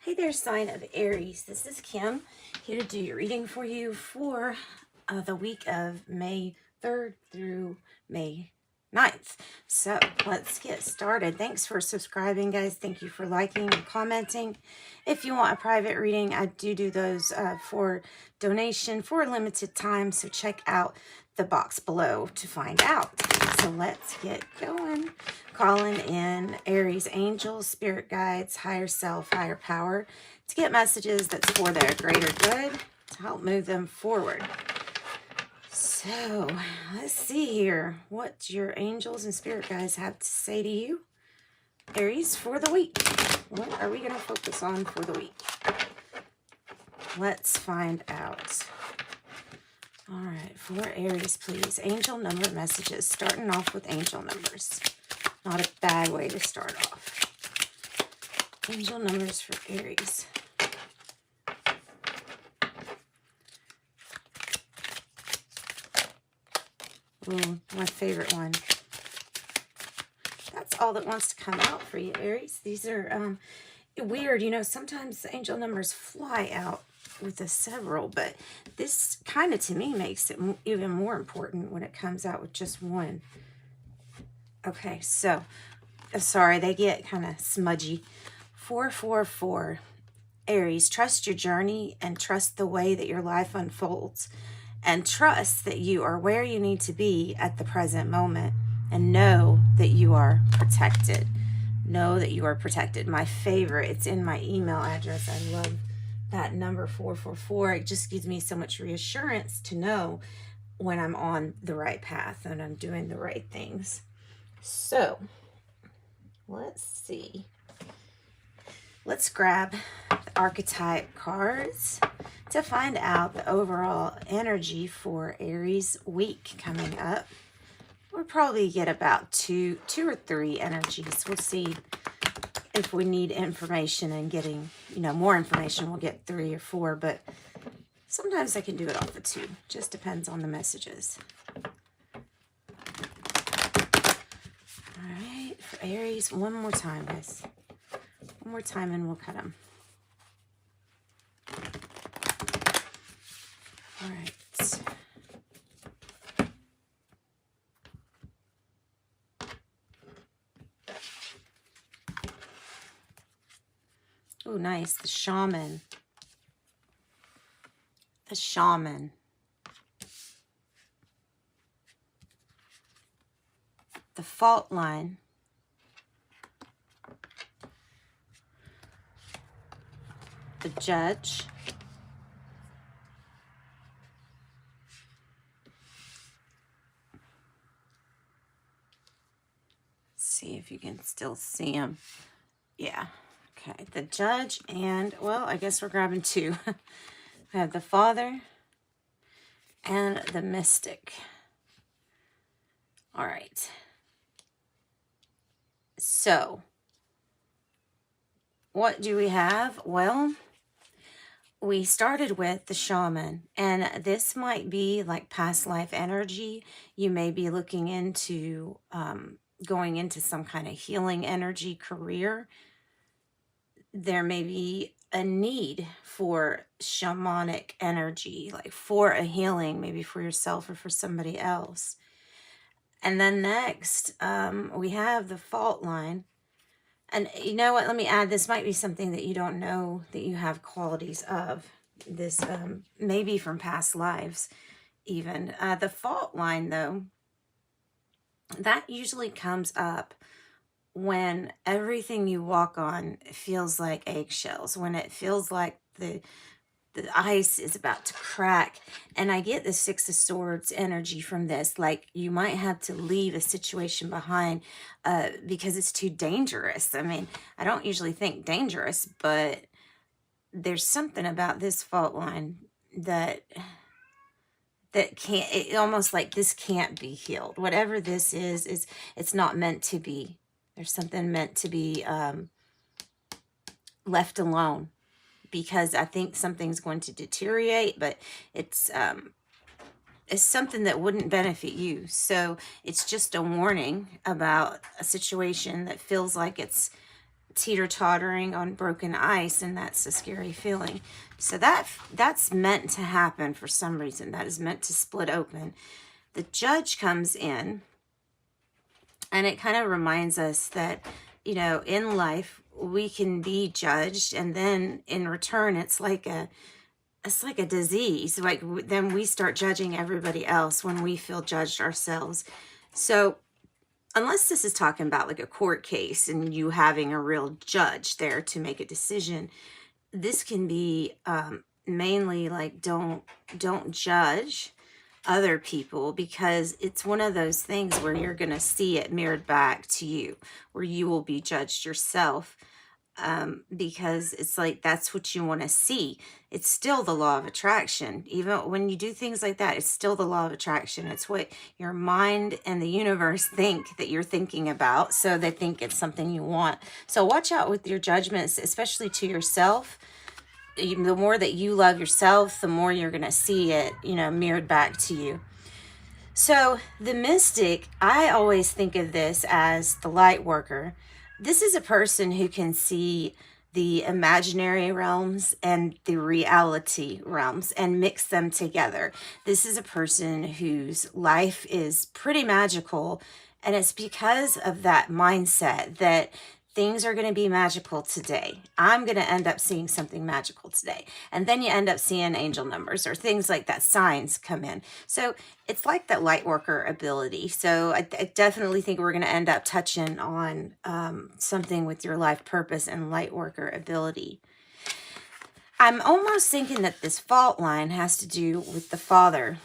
Hey there, sign of Aries. This is Kim, here to do your reading for you for the week of May 3rd through May 9th. So let's get started. Thanks for subscribing, guys. Thank you for liking and commenting. If you want a private reading, I do those for donation for a limited time. So check out the box below to find out. So let's get going. Calling in Aries angels, spirit guides, higher self, higher power to get messages that's for their greater good to help move them forward. So let's see here what your angels and spirit guides have to say to you, Aries, for the week. What are we going to focus on for the week? Let's find out. All right, for Aries, please. Angel number messages. Starting off with angel numbers. Not a bad way to start off. Angel numbers for Aries. Ooh, my favorite one. That's all that wants to come out for you, Aries. These are weird. You know, sometimes angel numbers fly out with the several, but this kind of, to me, makes it even more important when it comes out with just one. Okay, so, sorry, they get kind of smudgy. 444. Aries, trust your journey and trust the way that your life unfolds. And trust that you are where you need to be at the present moment. And know that you are protected. Know that you are protected. My favorite, it's in my email address. I love that number 444. It just gives me so much reassurance to know when I'm on the right path and I'm doing the right things. So, let's see. Let's grab the archetype cards to find out the overall energy for Aries week coming up. We'll probably get about two or three energies. We'll see if we need information and getting, more information. We'll get 3 or 4, but sometimes I can do it off of 2. Just depends on the messages. All right, for Aries, one more time, guys. One more time and we'll cut them. All right. Oh, nice. The shaman. The shaman. The fault line. The judge. See if you can still see him. Yeah. Okay. The judge and, well, I guess we're grabbing 2. We have the father and the mystic. All right. So, what do we have? Well, we started with the shaman, and this might be like past life energy. You may be looking into going into some kind of healing energy career. There may be a need for shamanic energy, like for a healing, maybe for yourself or for somebody else. And then next, we have the fault line. And you know what? Let me add, this might be something that you don't know that you have qualities of. This maybe from past lives even. The fault line, though, that usually comes up when everything you walk on feels like eggshells, when it feels like the ice is about to crack. And I get the 6 of Swords energy from this. Like you might have to leave a situation behind because it's too dangerous. I mean, I don't usually think dangerous, but there's something about this fault line that can't, it almost like this can't be healed. Whatever this is it's not meant to be. There's something meant to be left alone. Because I think something's going to deteriorate, but it's something that wouldn't benefit you. So it's just a warning about a situation that feels like it's teeter-tottering on broken ice, and that's a scary feeling. So that's meant to happen for some reason. That is meant to split open. The Judge comes in, and it kind of reminds us that, you know, in life we can be judged, and then in return it's like a disease. Like then we start judging everybody else when we feel judged ourselves. So unless this is talking about like a court case and you having a real judge there to make a decision, this can be mainly like don't judge other people, because it's one of those things where you're going to see it mirrored back to you, where you will be judged yourself, because it's like that's what you want to see. It's still the law of attraction. Even when you do things like that, it's still the law of attraction. It's what your mind and the universe think that you're thinking about, so they think it's something you want. So watch out with your judgments, especially to yourself. The more that you love yourself, the more you're going to see it, you know, mirrored back to you. So the mystic, I always think of this as the light worker. This is a person who can see the imaginary realms and the reality realms and mix them together. This is a person whose life is pretty magical, and it's because of that mindset that things are going to be magical today. I'm going to end up seeing something magical today. And then you end up seeing angel numbers or things like that, signs come in. So it's like that light worker ability. So I definitely think we're going to end up touching on something with your life purpose and light worker ability. I'm almost thinking that this fault line has to do with the Father.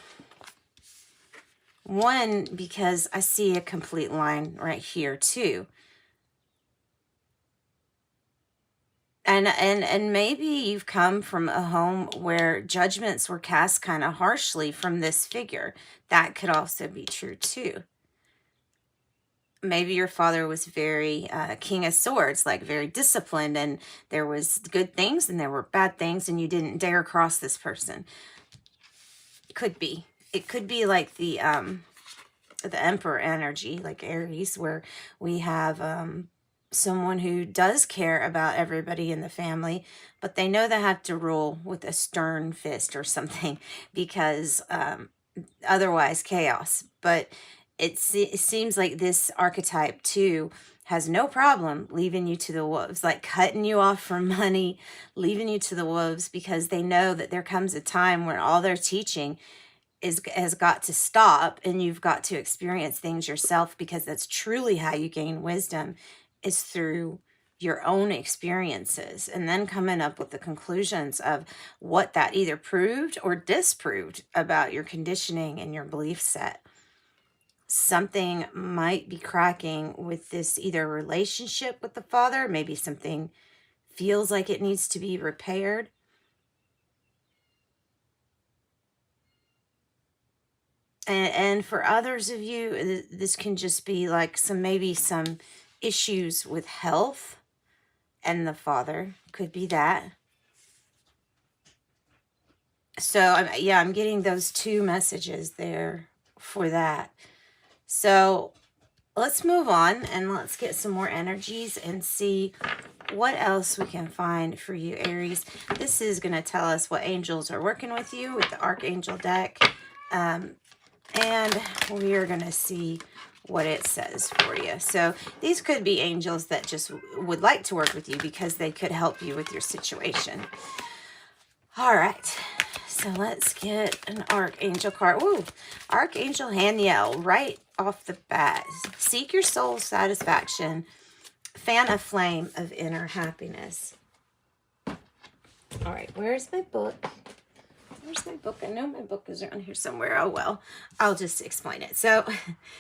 One, because I see a complete line right here too. And maybe you've come from a home where judgments were cast kind of harshly from this figure. That could also be true too. Maybe your father was very King of Swords, like very disciplined, and there was good things and there were bad things, and you didn't dare cross this person. Could be. It could be like the Emperor energy, like Aries, where we have someone who does care about everybody in the family, but they know they have to rule with a stern fist or something, because otherwise chaos. But it seems like this archetype too has no problem leaving you to the wolves, like cutting you off from money, leaving you to the wolves, because they know that there comes a time when all their teaching has got to stop, and you've got to experience things yourself, because that's truly how you gain wisdom, is through your own experiences, and then coming up with the conclusions of what that either proved or disproved about your conditioning and your belief set. Something might be cracking with this either relationship with the Father, maybe something feels like it needs to be repaired. And for others of you, this can just be like maybe some issues with health and the Father. Could be that. So I'm getting those two messages there for that. So let's move on and let's get some more energies and see what else we can find for you, Aries. This is going to tell us what angels are working with you with the Archangel Deck. And we are going to see what it says for you. So these could be angels that just would like to work with you because they could help you with your situation. All right. So let's get an Archangel card. Ooh, Archangel Haniel right off the bat. Seek your soul's satisfaction. Fan a flame of inner happiness. All right. Where's my book? Where's my book? I know my book is around here somewhere. Oh, well, I'll just explain it. So,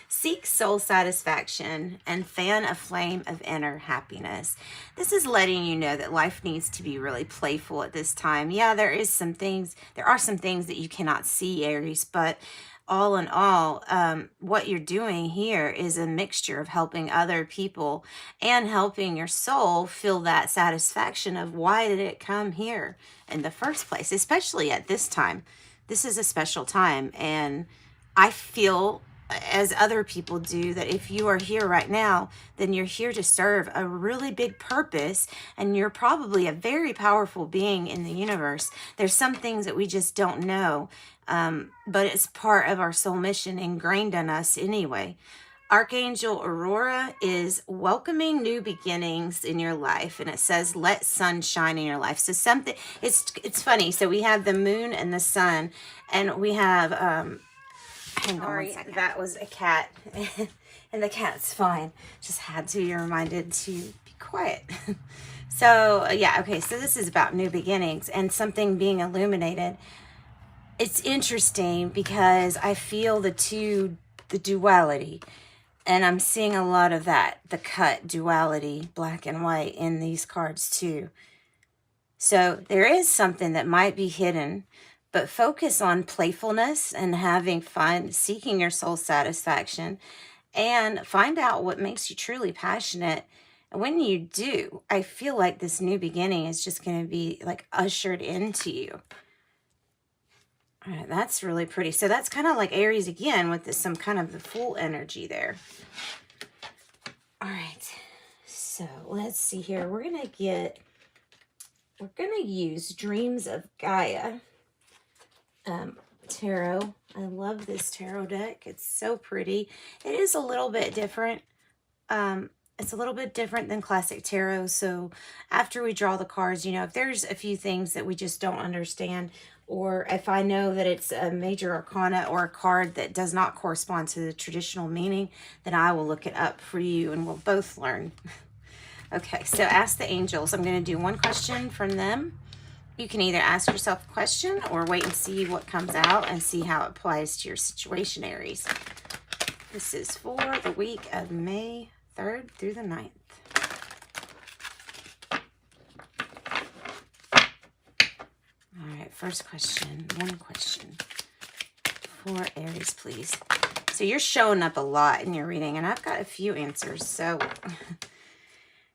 seek soul satisfaction and fan a flame of inner happiness. This is letting you know that life needs to be really playful at this time. Yeah, there are some things that you cannot see, Aries, but all in all, what you're doing here is a mixture of helping other people and helping your soul feel that satisfaction of why did it come here in the first place, especially at this time. This is a special time, and I feel as other people do, that if you are here right now, then you're here to serve a really big purpose, and you're probably a very powerful being in the universe. There's some things that we just don't know, but it's part of our soul mission ingrained in us anyway. Archangel Aurora is welcoming new beginnings in your life, and it says, let sun shine in your life. So something, it's funny. So we have the moon and the sun, and we have, hang on one second. That was a cat, and the cat's fine. Just had to be reminded to be quiet. So yeah, okay, so this is about new beginnings and something being illuminated. It's interesting because I feel the duality. And I'm seeing a lot of that, the cut duality, black and white, in these cards too. So there is something that might be hidden, but focus on playfulness and having fun, seeking your soul satisfaction, and find out what makes you truly passionate. And when you do, I feel like this new beginning is just going to be like ushered into you. All right, that's really pretty. So that's kind of like Aries again with some kind of the Fool energy there. All right, so let's see here. We're going to use Dreams of Gaia tarot. I love this tarot deck. It's so pretty. It is a little bit different. It's a little bit different than classic tarot. So after we draw the cards, you know, if there's a few things that we just don't understand, or if I know that it's a major arcana or a card that does not correspond to the traditional meaning, then I will look it up for you and we'll both learn. Okay, so ask the angels. I'm going to do one question from them. You can either ask yourself a question or wait and see what comes out and see how it applies to your situation, Aries. This is for the week of May 3rd through the 9th. All right, first question, one question for Aries, please. So you're showing up a lot in your reading, and I've got a few answers. So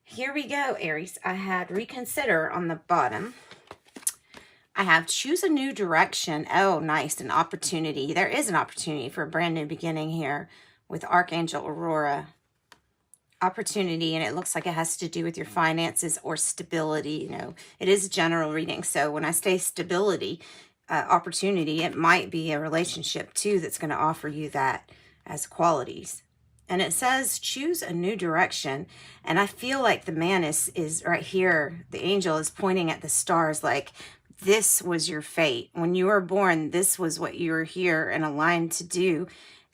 here we go, Aries. I had reconsider on the bottom. I have choose a new direction. Oh, nice, an opportunity. There is an opportunity for a brand new beginning here with Archangel Aurora. Opportunity, and it looks like it has to do with your finances or stability. You know, it is a general reading, so when I say stability, opportunity, it might be a relationship too that's going to offer you that as qualities. And it says choose a new direction, and I feel like the man is right here. The angel is pointing at the stars, like this was your fate when you were born. This was what you were here and aligned to do.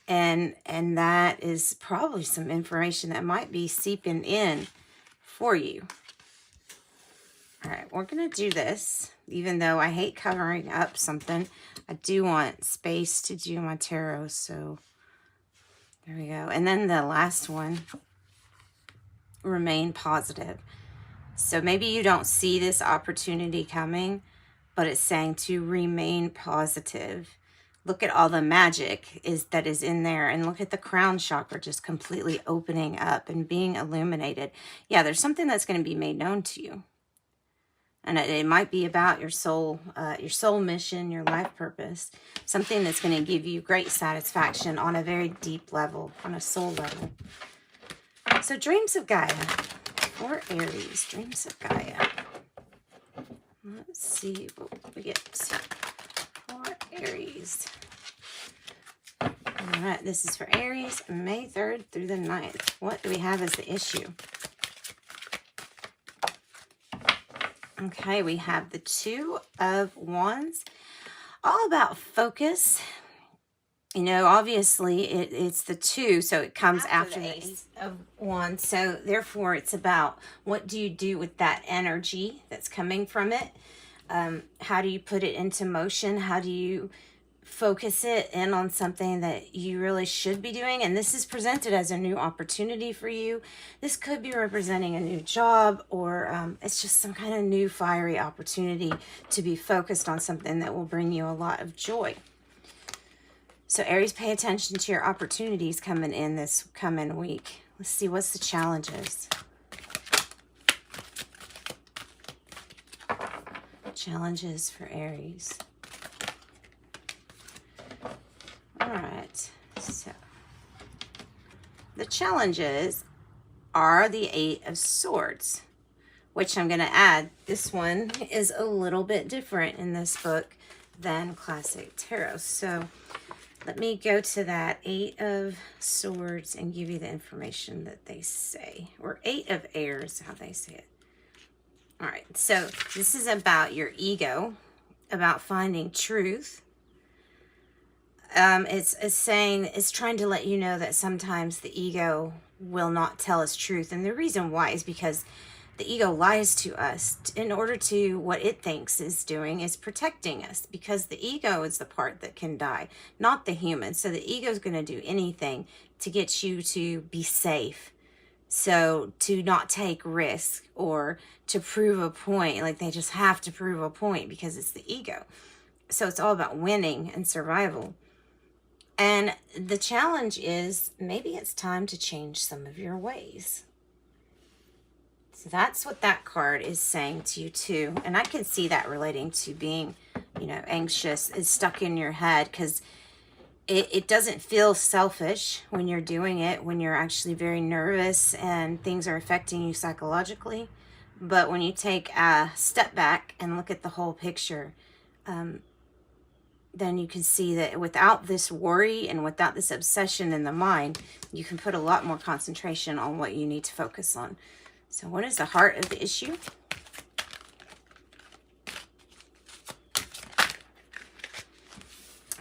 And that is probably some information that might be seeping in for you. All right, we're going to do this. Even though I hate covering up something, I do want space to do my tarot. So there we go. And then the last one, remain positive. So maybe you don't see this opportunity coming, but it's saying to remain positive. Look at all the magic that is in there, and look at the crown chakra just completely opening up and being illuminated. Yeah, there's something that's going to be made known to you. And it might be about your soul mission, your life purpose, something that's going to give you great satisfaction on a very deep level, on a soul level. So Dreams of Gaia for Aries, Dreams of Gaia. Let's see what we get for Aries. All right, this is for Aries, May 3rd through the 9th. What do we have as the issue? Okay, we have the Two of Wands, all about focus. You know, obviously it's the two, so it comes after the Ace of Wands. So therefore, it's about what do you do with that energy that's coming from it? How do you put it into motion? How do you focus it in on something that you really should be doing? And this is presented as a new opportunity for you. This could be representing a new job, or it's just some kind of new fiery opportunity to be focused on something that will bring you a lot of joy. So Aries, pay attention to your opportunities coming in this coming week. Let's see, what's the challenges? Challenges for Aries. All right, so the challenges are the Eight of Swords, which I'm going to add. This one is a little bit different in this book than classic tarot. So let me go to that Eight of Swords and give you the information that they say, or Eight of Airs, how they say it. All right, so this is about your ego, about finding truth. It's saying, it's trying to let you know that sometimes the ego will not tell us truth. And the reason why is because the ego lies to us in order to, what it thinks is doing is protecting us, because the ego is the part that can die, not the human. So the ego is going to do anything to get you to be safe. So to not take risk or to prove a point, like they just have to prove a point because it's the ego. So it's all about winning and survival. And the challenge is maybe it's time to change some of your ways. So that's what that card is saying to you too. And I can see that relating to being, you know, anxious. It's stuck in your head because it doesn't feel selfish when you're doing it, when you're actually very nervous and things are affecting you psychologically. But when you take a step back and look at the whole picture, then you can see that without this worry and without this obsession in the mind, you can put a lot more concentration on what you need to focus on. So what is the heart of the issue?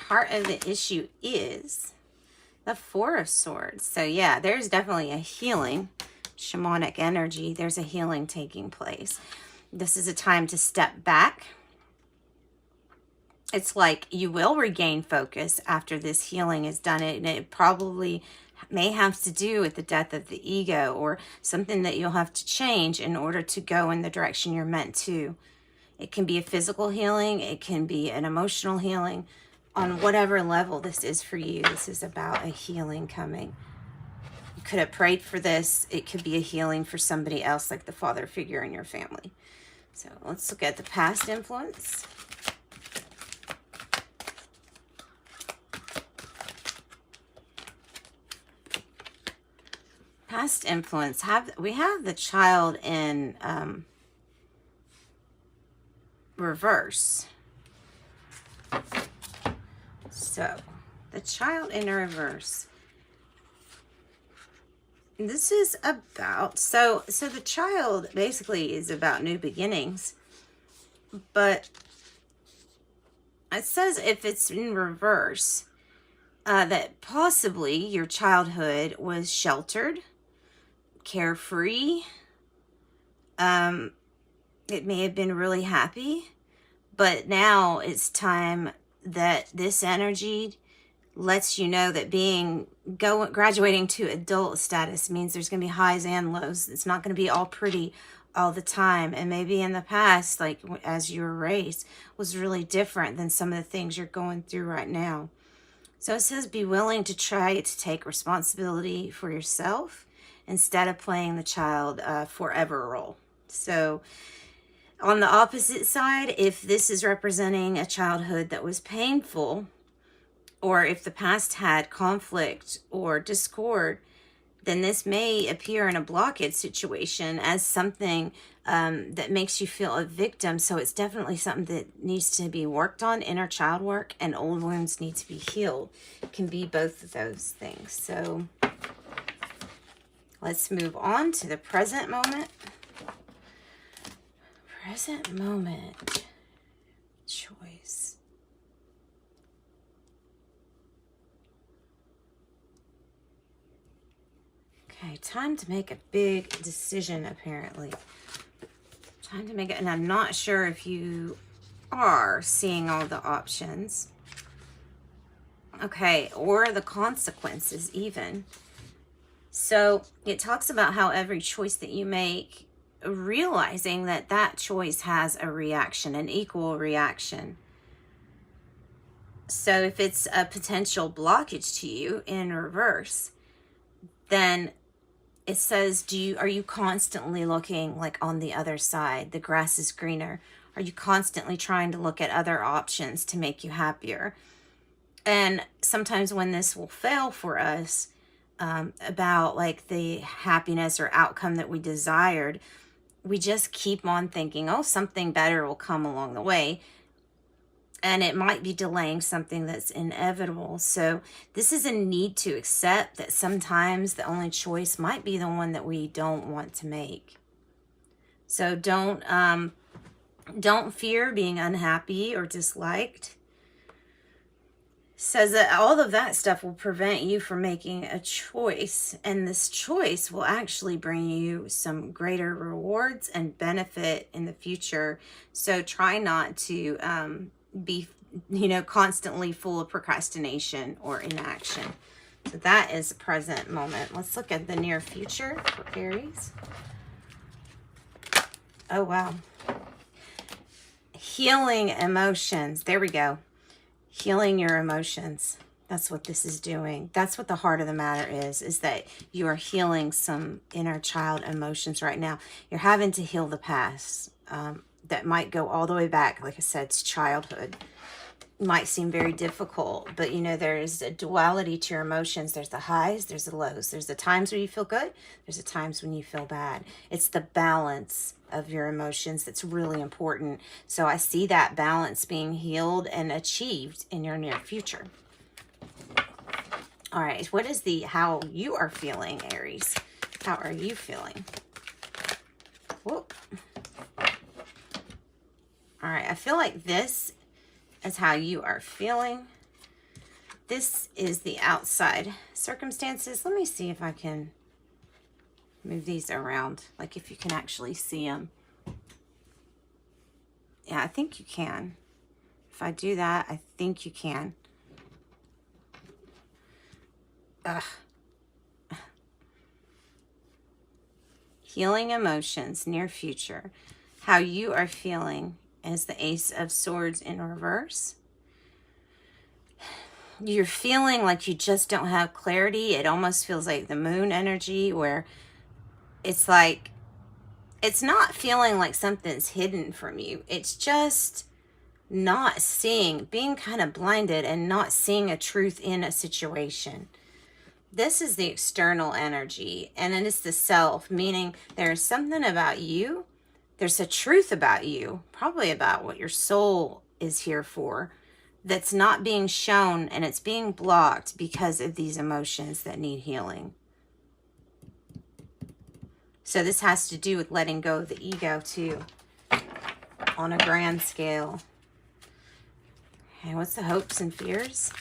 Heart of the issue is the Four of Swords. So yeah, there's definitely a healing, shamanic energy. There's a healing taking place. This is a time to step back. It's like you will regain focus after this healing is done. And it probably may have to do with the death of the ego or something that you'll have to change in order to go in the direction you're meant to. It can be a physical healing. It can be an emotional healing. On whatever level this is for you, this is about a healing coming. You could have prayed for this. It could be a healing for somebody else, like the father figure in your family. So let's look at the past influence. Past influence, we have the Child in reverse. So the Child in reverse. This is about, so the Child basically is about new beginnings, but it says if it's in reverse, that possibly your childhood was sheltered, carefree. It may have been really happy, but now it's time that this energy lets you know that graduating to adult status means there's going to be highs and lows. It's not going to be all pretty all the time. And maybe in the past, like as you were raised, was really different than some of the things you're going through right now. So it says be willing to try to take responsibility for yourself instead of playing the child forever role. So on the opposite side, if this is representing a childhood that was painful, or if the past had conflict or discord, then this may appear in a blockage situation as something that makes you feel a victim. So it's definitely something that needs to be worked on. Inner child work and old wounds need to be healed. It can be both of those things. So let's move on to the present moment. Present moment choice. Okay, time to make a big decision, apparently. Time to make it, and I'm not sure if you are seeing all the options. Okay, or the consequences even. So it talks about how every choice that you make, realizing that that choice has a reaction, an equal reaction. So if it's a potential blockage to you in reverse, then it says, are you constantly looking like on the other side? The grass is greener. Are you constantly trying to look at other options to make you happier? And sometimes when this will fail for us, about like the happiness or outcome that we desired, we just keep on thinking, oh, something better will come along the way. And it might be delaying something that's inevitable. So this is a need to accept that sometimes the only choice might be the one that we don't want to make. So don't fear being unhappy or disliked. Says that all of that stuff will prevent you from making a choice, and this choice will actually bring you some greater rewards and benefit in the future. So try not to be, constantly full of procrastination or inaction. So that is the present moment. Let's look at the near future for Aries. Oh, wow. Healing emotions. There we go. Healing your emotions. That's what this is doing. That's what the heart of the matter is that you are healing some inner child emotions right now. You're having to heal the past. That might go all the way back, like I said, to childhood. Might seem very difficult, but there is a duality to your emotions. There's the highs, there's the lows. There's the times when you feel good, there's the times when you feel bad. It's the balance of your emotions that's really important. So I see that balance being healed and achieved in your near future. All right, what is how you are feeling, Aries? How are you feeling? Whoop. All right, I feel like this is how you are feeling. This is the outside circumstances. Let me see if I can move these around, like if you can actually see them. Yeah, I think you can. If I do that, I think you can. Ugh. Healing emotions, near future. How you are feeling is the Ace of Swords in reverse. You're feeling like you just don't have clarity. It almost feels like the moon energy, where it's like, it's not feeling like something's hidden from you. It's just not seeing, being kind of blinded and not seeing a truth in a situation. This is the external energy, and then it's the self, meaning there's something about you. There's a truth about you, probably about what your soul is here for, that's not being shown, and it's being blocked because of these emotions that need healing. So this has to do with letting go of the ego too, on a grand scale. Okay, what's the hopes and fears?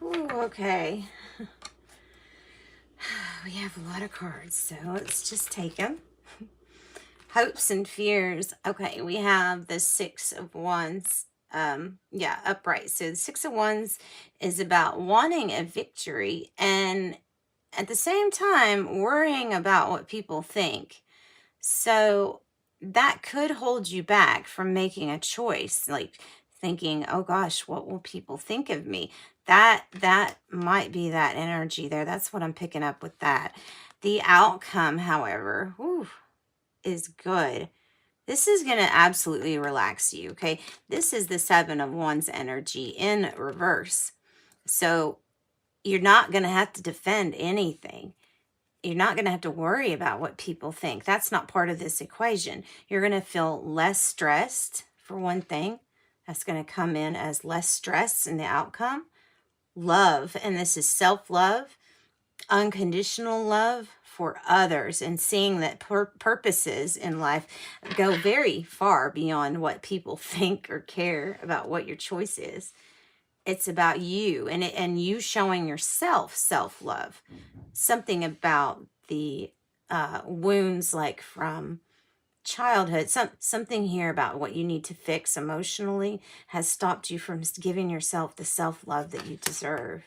Ooh, okay. We have a lot of cards, so let's just take them. Hopes and fears. Okay, we have the Six of Wands. Upright. So the Six of Wands is about wanting a victory and at the same time worrying about what people think. So that could hold you back from making a choice, like thinking, oh gosh, what will people think of me? That might be that energy there. That's what I'm picking up with that. The outcome, however, is good. This is going to absolutely relax you, okay? This is the Seven of Wands energy in reverse. So you're not going to have to defend anything. You're not going to have to worry about what people think. That's not part of this equation. You're going to feel less stressed, for one thing. That's going to come in as less stress in the outcome. Love, and this is self-love, unconditional love for others, and seeing that purposes in life go very far beyond what people think or care about what your choice is. It's about you and you showing yourself self-love. Something about the wounds, like from childhood, something here about what you need to fix emotionally has stopped you from giving yourself the self-love that you deserve.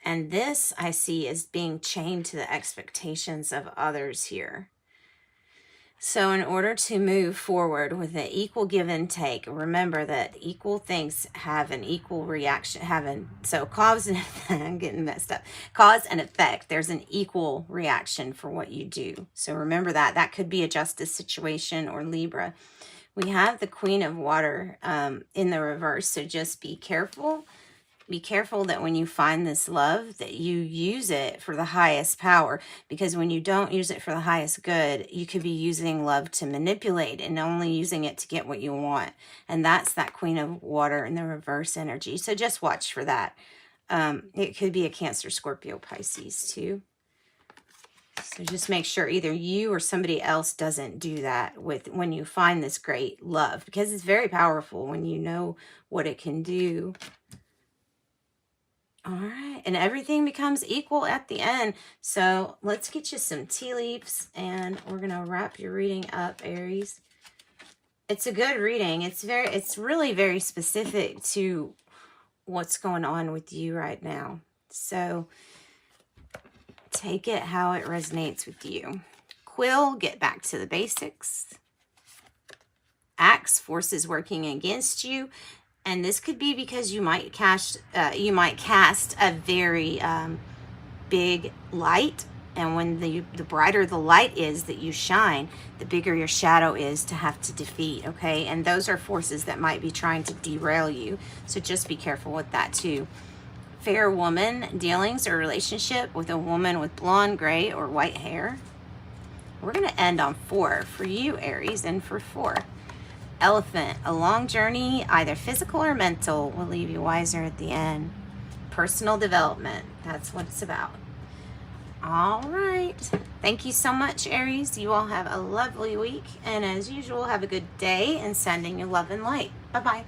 And this I see as being chained to the expectations of others here. So in order to move forward with an equal give and take, remember that equal things have an equal reaction. So cause and effect, I'm getting messed up. Cause and effect, there's an equal reaction for what you do. So remember that. That could be a justice situation or Libra. We have the Queen of Water in the reverse, so just be careful. Be careful that when you find this love, that you use it for the highest power, because when you don't use it for the highest good, you could be using love to manipulate and only using it to get what you want. And that's that Queen of Water in the reverse energy. So just watch for that. It could be a Cancer, Scorpio, Pisces too. So just make sure either you or somebody else doesn't do that when you find this great love, because it's very powerful when you know what it can do. All right, and everything becomes equal at the end. So let's get you some tea leaves, and we're gonna wrap your reading up, Aries. It's a good reading. It's really very specific to what's going on with you right now. So take it how it resonates with you. Quill, get back to the basics. Axe, forces working against you. And this could be because you might cast a very big light. And when the brighter the light is that you shine, the bigger your shadow is to have to defeat, okay? And those are forces that might be trying to derail you. So just be careful with that too. Fair woman, dealings or relationship with a woman with blonde, gray, or white hair. We're going to end on 4 for you, Aries, and for 4. Elephant, a long journey, either physical or mental, will leave you wiser at the end. Personal development, that's what it's about. All right. Thank you so much, Aries. You all have a lovely week. And as usual, have a good day, and sending you love and light. Bye-bye.